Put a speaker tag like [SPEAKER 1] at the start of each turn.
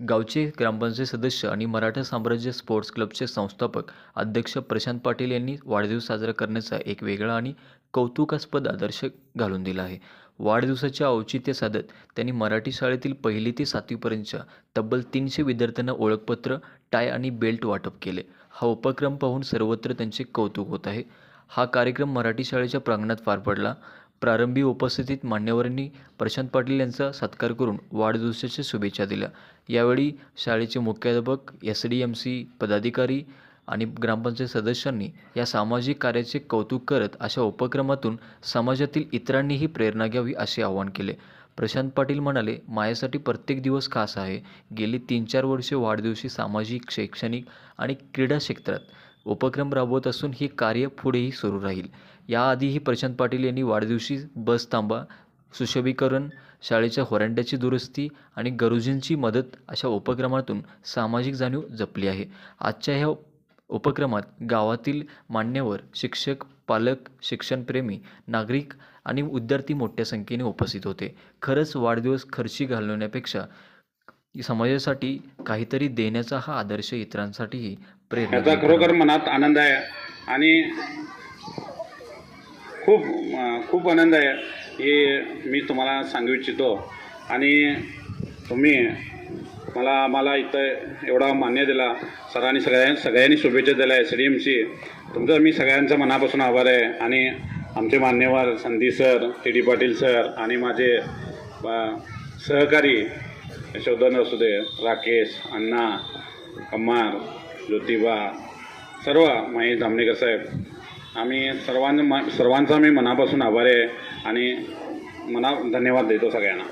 [SPEAKER 1] गावचे ग्रामपंचायत सदस्य आणि मराठा साम्राज्य स्पोर्ट्स क्लबचे संस्थापक अध्यक्ष प्रशांत पाटील यांनी वाढदिवस साजरा करण्याचा एक वेगळा आणि कौतुकास्पद आदर्श घालून दिला आहे. वाढदिवसाचे औचित्य साधत त्यांनी मराठी शाळेतील 1ली ते 7वीपर्यंतच्या तब्बल 300 विद्यार्थ्यांना ओळखपत्र, टाय आणि बेल्ट वाटप केले. हा उपक्रम पाहून सर्वत्र त्यांचे कौतुक होत आहे. हा कार्यक्रम मराठी शाळेच्या प्रांगणात पार पडला. प्रारंभी उपस्थित मान्यवरांनी प्रशांत पाटील यांचा सत्कार करून वाढदिवसाच्या शुभेच्छा दिल्या. यावेळी शाळेचे मुख्याध्यापक, SDMC पदाधिकारी आणि ग्रामपंचायत सदस्यांनी या सामाजिक कार्याचे कौतुक करत अशा उपक्रमातून समाजातील इतरांनीही प्रेरणा घ्यावी असे आवाहन केले. प्रशांत पाटील म्हणाले, माझ्यासाठी प्रत्येक दिवस खास आहे. गेली 3-4 वर्षे वाढदिवशी सामाजिक, शैक्षणिक आणि क्रीडा क्षेत्रात उपक्रम राबवत असून हे कार्य पुढेही सुरू राहील. याआधीही प्रशांत पाटील यांनी वाढदिवशी बस थांबा, सुशोभीकरण, शाळेच्या व्हरांड्याची दुरुस्ती आणि गरजूंची मदत अशा उपक्रमातून सामाजिक जाणीव जपली आहे. आजच्या ह्या उपक्रमात गावातील मान्यवर, शिक्षक, पालक, शिक्षणप्रेमी, नागरिक आणि विद्यार्थी मोठ्या संख्येने उपस्थित होते. खरंच वाढदिवस खर्ची घालवण्यापेक्षा समाजासाठी काहीतरी देण्याचा हा आदर्श इतरांसाठीही प्रेरणा
[SPEAKER 2] याचा खरोखर मनात आनंद आहे आणि खूप आनंद आहे हे मी तुम्हाला सांगू इच्छितो. आणि तुम्ही मला इथं एवढा मान्य दिला, सगळ्यांनी शुभेच्छा दिल्या. SDMC तुमचं मी सगळ्यांचं मनापासून आभार आहे. आणि आमचे मान्यवर Sandeep sir, TD Patil sir आणि माझे सहकारी यशोधन असू दे, राकेश, अण्णा, कमार, ज्योतिबा, सर्व महेश धामणेकर साहेब, आम्ही सर्वांचा मी मनापासून आभार आहे आणि धन्यवाद देतो सगळ्यांना.